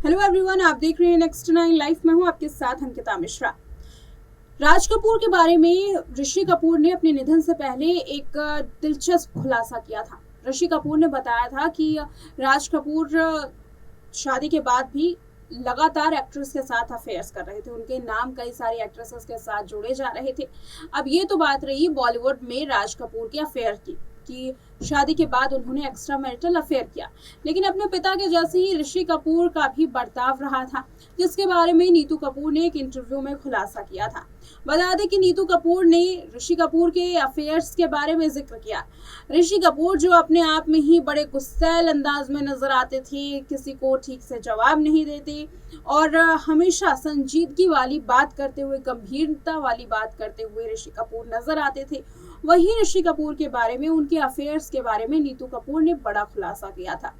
Hello everyone, आप देख रहे हैं नेक्स्ट 9 लाइफ में हूं आपके साथ अंकिता मिश्रा। राज कपूर के बारे में ऋषि कपूर ने अपने निधन से पहले एक दिलचस्प खुलासा किया था। ऋषि कपूर ने बताया था कि राज कपूर शादी के बाद भी लगातार एक्ट्रेस के साथ अफेयर्स कर रहे थे। उनके नाम कई सारी एक्ट्रेसेस के साथ जोड़े जा रहे थे। अब ये तो बात रही बॉलीवुड में राज कपूर के अफेयर की कि शादी के बाद उन्होंने एक्स्ट्रा मैरिटल अफेयर किया, लेकिन अपने पिता के जैसे ही ऋषि कपूर का भी बर्ताव रहा था, जिसके बारे में नीतू कपूर ने एक इंटरव्यू में खुलासा किया था। बता दें कि नीतू कपूर ने ऋषि कपूर के अफेयर्स के बारे में जिक्र किया। ऋषि कपूर जो अपने आप में ही बड़े गुस्सैल अंदाज में नजर आते थे, किसी को ठीक से जवाब नहीं देते और हमेशा संजीदगी वाली बात करते हुए, गंभीरता वाली बात करते हुए ऋषि कपूर नजर आते थे। वहीं ऋषि कपूर के बारे में, उनके अफेयर्स के बारे में नीतू कपूर ने बड़ा खुलासा किया था।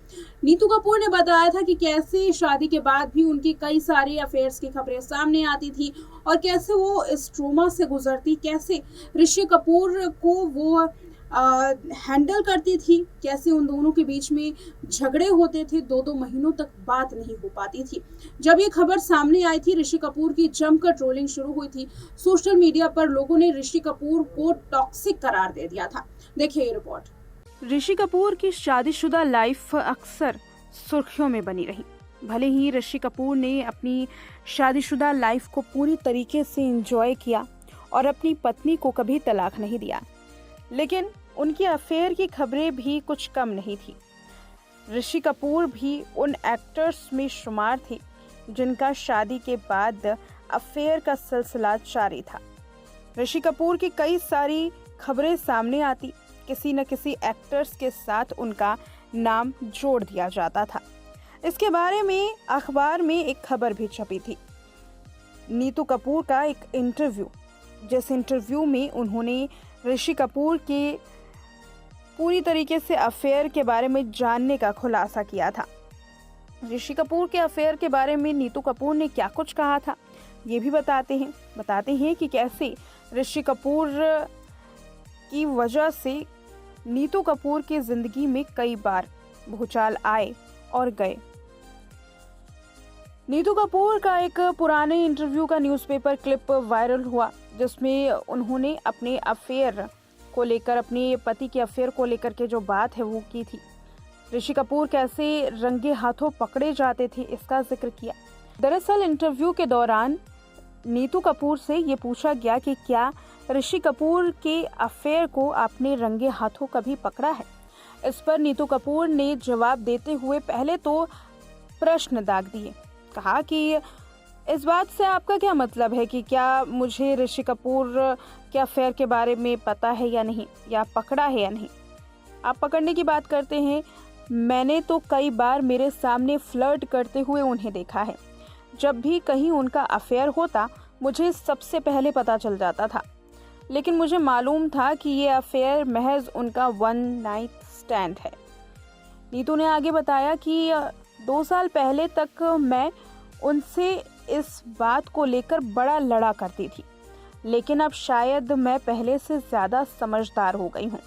नीतू कपूर ने बताया था कि कैसे शादी के बाद भी उनकी कई सारी अफेयर्स की खबरें सामने आती थी और कैसे वो इस ट्रोमा से गुजरती, कैसे ऋषि कपूर को वो हैंडल करती थी, कैसे उन दोनों के बीच में झगड़े होते थे, 2-2 महीनों तक बात नहीं हो पाती थी। जब ये खबर सामने आई थी, ऋषि कपूर की जमकर ट्रोलिंग शुरू हुई थी। सोशल मीडिया पर लोगों ने ऋषि कपूर को टॉक्सिक करार दे दिया था। देखिए ये रिपोर्ट। ऋषि कपूर की शादीशुदा लाइफ अक्सर सुर्खियों में बनी रही। भले ही ऋषि कपूर ने अपनी शादीशुदा लाइफ को पूरी तरीके से एंजॉय किया और अपनी पत्नी को कभी तलाक नहीं दिया, लेकिन उनकी अफेयर की खबरें भी कुछ कम नहीं थी। ऋषि कपूर भी उन एक्टर्स में शुमार थे जिनका शादी के बाद अफेयर का सिलसिला जारी था। ऋषि कपूर की कई सारी खबरें सामने आती, किसी न किसी एक्टर्स के साथ उनका नाम जोड़ दिया जाता था। इसके बारे में अखबार में एक खबर भी छपी थी, नीतू कपूर का एक इंटरव्यू, जिस इंटरव्यू में उन्होंने ऋषि कपूर के पूरी तरीके से अफेयर के बारे में जानने का खुलासा किया था। ऋषि कपूर के अफेयर के बारे में नीतू कपूर ने क्या कुछ कहा था, ये भी बताते हैं कि कैसे ऋषि कपूर की वजह से नीतू कपूर की जिंदगी में कई बार भूचाल आए और गए। नीतू कपूर का एक पुराने इंटरव्यू का न्यूज़पेपर क्लिप वायरल हुआ, जिसमें उन्होंने अपने अफेयर को लेकर, अपने पति के अफेयर को लेकर के जो बात है वो की थी। ऋषि कपूर कैसे रंगे हाथों पकड़े जाते थे, इसका जिक्र किया। दरअसल इंटरव्यू के दौरान नीतू कपूर से ये पूछा गया कि क्या ऋषि कपूर के अफेयर को आपने रंगे हाथों कभी पकड़ा है। इस पर नीतू कपूर ने जवाब देते हुए पहले तो प्रश्न दाग दिए। कहा कि इस बात से आपका क्या मतलब है कि क्या मुझे ऋषि कपूर के अफेयर के बारे में पता है या नहीं, या पकड़ा है या नहीं। आप पकड़ने की बात करते हैं, मैंने तो कई बार मेरे सामने फ्लर्ट करते हुए उन्हें देखा है। जब भी कहीं उनका अफेयर होता मुझे सबसे पहले पता चल जाता था, लेकिन मुझे मालूम था कि ये अफेयर महज उनका 1 नाइट स्टैंड है। नीतू ने आगे बताया कि 2 साल पहले तक मैं उनसे इस बात को लेकर बड़ा लड़ा करती थी, लेकिन अब शायद मैं पहले से ज़्यादा समझदार हो गई हूँ,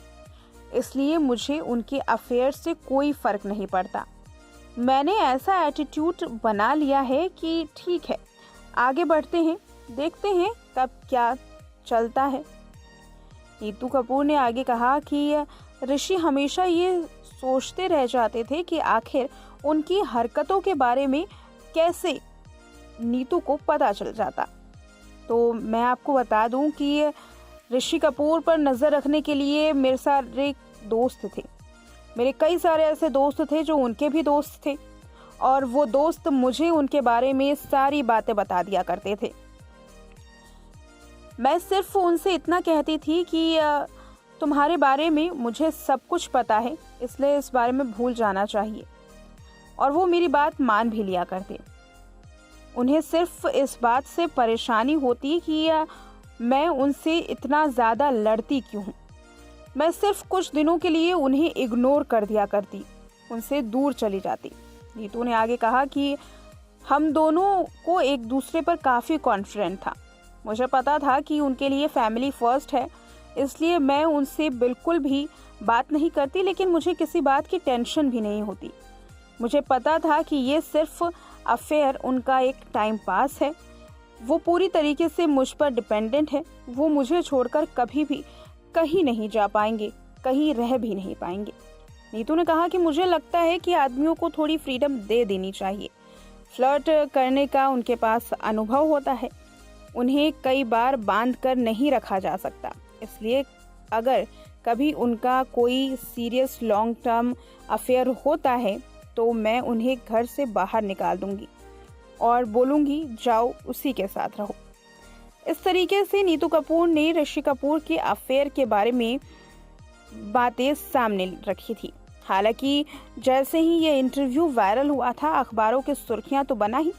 इसलिए मुझे उनके अफेयर से कोई फ़र्क नहीं पड़ता। मैंने ऐसा एटीट्यूड बना लिया है कि ठीक है, आगे बढ़ते हैं, देखते हैं कब क्या चलता है। नीतू कपूर ने आगे कहा कि ऋषि हमेशा ये सोचते रह जाते थे कि आखिर उनकी हरकतों के बारे में कैसे नीतू को पता चल जाता। तो मैं आपको बता दूं कि ऋषि कपूर पर नज़र रखने के लिए मेरे सारे दोस्त थे। मेरे कई सारे ऐसे दोस्त थे जो उनके भी दोस्त थे, और वो दोस्त मुझे उनके बारे में सारी बातें बता दिया करते थे। मैं सिर्फ उनसे इतना कहती थी कि तुम्हारे बारे में मुझे सब कुछ पता है, इसलिए इस बारे में भूल जाना चाहिए, और वो मेरी बात मान भी लिया करते। उन्हें सिर्फ इस बात से परेशानी होती कि मैं उनसे इतना ज़्यादा लड़ती क्यों हूँ। मैं सिर्फ कुछ दिनों के लिए उन्हें इग्नोर कर दिया करती, उनसे दूर चली जाती। नीतू ने आगे कहा कि हम दोनों को एक दूसरे पर काफ़ी कॉन्फिडेंट था। मुझे पता था कि उनके लिए फैमिली फर्स्ट है, इसलिए मैं उनसे बिल्कुल भी बात नहीं करती, लेकिन मुझे किसी बात की टेंशन भी नहीं होती। मुझे पता था कि ये सिर्फ अफेयर उनका एक टाइम पास है। वो पूरी तरीके से मुझ पर डिपेंडेंट है। वो मुझे छोड़कर कभी भी कहीं नहीं जा पाएंगे, कहीं रह भी नहीं पाएंगे। नीतू ने कहा कि मुझे लगता है कि आदमियों को थोड़ी फ्रीडम दे देनी चाहिए। फ्लर्ट करने का उनके पास अनुभव होता है, उन्हें कई बार बांध कर नहीं रखा जा सकता। इसलिए अगर कभी उनका कोई सीरियस लॉन्ग टर्म अफेयर होता है तो मैं उन्हें घर से बाहर निकाल दूंगी और बोलूंगी जाओ उसी के साथ रहो। इस तरीके से नीतू कपूर ने ऋषि कपूर के अफेयर के बारे में बातें सामने रखी थी। हालांकि जैसे ही ये इंटरव्यू वायरल हुआ था, अखबारों की सुर्खियां तो बना ही,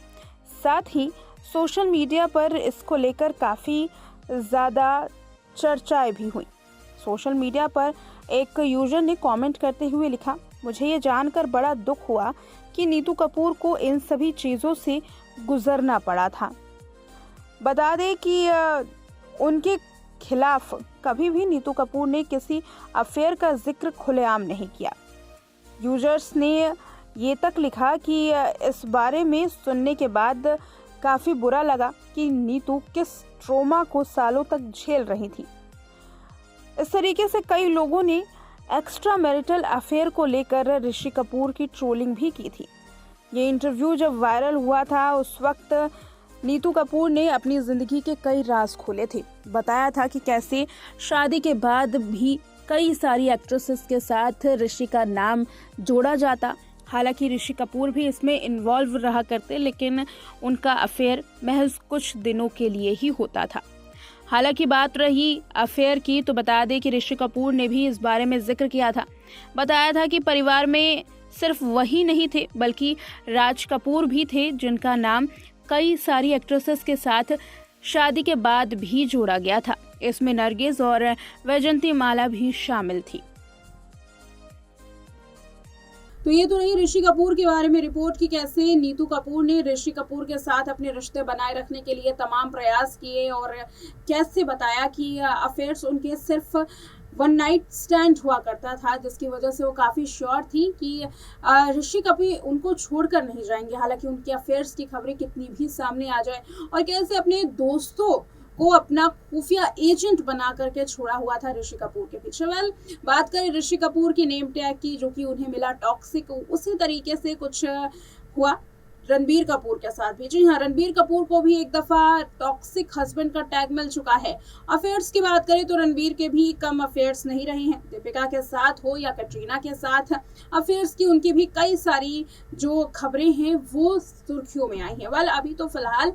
साथ ही सोशल मीडिया पर इसको लेकर काफ़ी ज़्यादा चर्चाएं भी हुई। सोशल मीडिया पर एक यूजर ने कमेंट करते हुए लिखा, मुझे ये जानकर बड़ा दुख हुआ कि नीतू कपूर को इन सभी चीज़ों से गुजरना पड़ा था। बता दें कि उनके खिलाफ कभी भी नीतू कपूर ने किसी अफेयर का जिक्र खुलेआम नहीं किया। यूजर्स ने ये तक लिखा कि इस बारे में सुनने के बाद काफ़ी बुरा लगा कि नीतू किस ट्रॉमा को सालों तक झेल रही थी। इस तरीके से कई लोगों ने एक्स्ट्रा मैरिटल अफेयर को लेकर ऋषि कपूर की ट्रोलिंग भी की थी। ये इंटरव्यू जब वायरल हुआ था उस वक्त नीतू कपूर ने अपनी ज़िंदगी के कई राज खोले थे। बताया था कि कैसे शादी के बाद भी कई सारी एक्ट्रेसेस के साथ ऋषि का नाम जोड़ा जाता। हालांकि ऋषि कपूर भी इसमें इन्वॉल्व रहा करते, लेकिन उनका अफेयर महज कुछ दिनों के लिए ही होता था। हालांकि बात रही अफेयर की तो बता दें कि ऋषि कपूर ने भी इस बारे में जिक्र किया था। बताया था कि परिवार में सिर्फ वही नहीं थे बल्कि राज कपूर भी थे, जिनका नाम कई सारी एक्ट्रेसेस के साथ शादी के बाद भी जोड़ा गया था। इसमें नरगिस और वैजंती माला भी शामिल थी। तो ये तो रही ऋषि कपूर के बारे में रिपोर्ट की कैसे नीतू कपूर ने ऋषि कपूर के साथ अपने रिश्ते बनाए रखने के लिए तमाम प्रयास किए और कैसे बताया कि अफेयर्स उनके सिर्फ वन नाइट स्टैंड हुआ करता था, जिसकी वजह से वो काफ़ी श्योर थी कि ऋषि कभी उनको छोड़कर नहीं जाएंगे। हालांकि उनके अफेयर्स की खबरें कितनी भी सामने आ जाए और कैसे अपने दोस्तों को अपना खुफिया एजेंट बना करके छोड़ा हुआ था ऋषि कपूर के पीछे। बात करें ऋषि कपूर की नेम टैग की, जो कि उन्हें मिला टॉक्सिक, उसी तरीके से कुछ हुआ रणबीर कपूर के साथ भी। जी हाँ, रणबीर कपूर को भी एक दफा टॉक्सिक हस्बैंड का टैग मिल चुका है। अफेयर्स की बात करें तो रणबीर के भी कम अफेयर्स नहीं रहे हैं। दीपिका के साथ हो या कैटरीना के साथ, अफेयर्स की उनकी भी कई सारी जो खबरें हैं वो सुर्खियों में आई हैं। अभी तो फिलहाल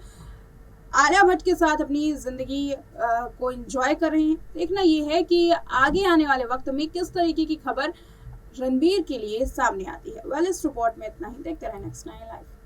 आलिया भट्ट के साथ अपनी जिंदगी को एंजॉय कर रहे हैं। देखना ये है कि आगे आने वाले वक्त में किस तरीके की खबर रणबीर के लिए सामने आती है। इस रिपोर्ट में इतना ही। देखते रहें नेक्स्ट 9 लाइव।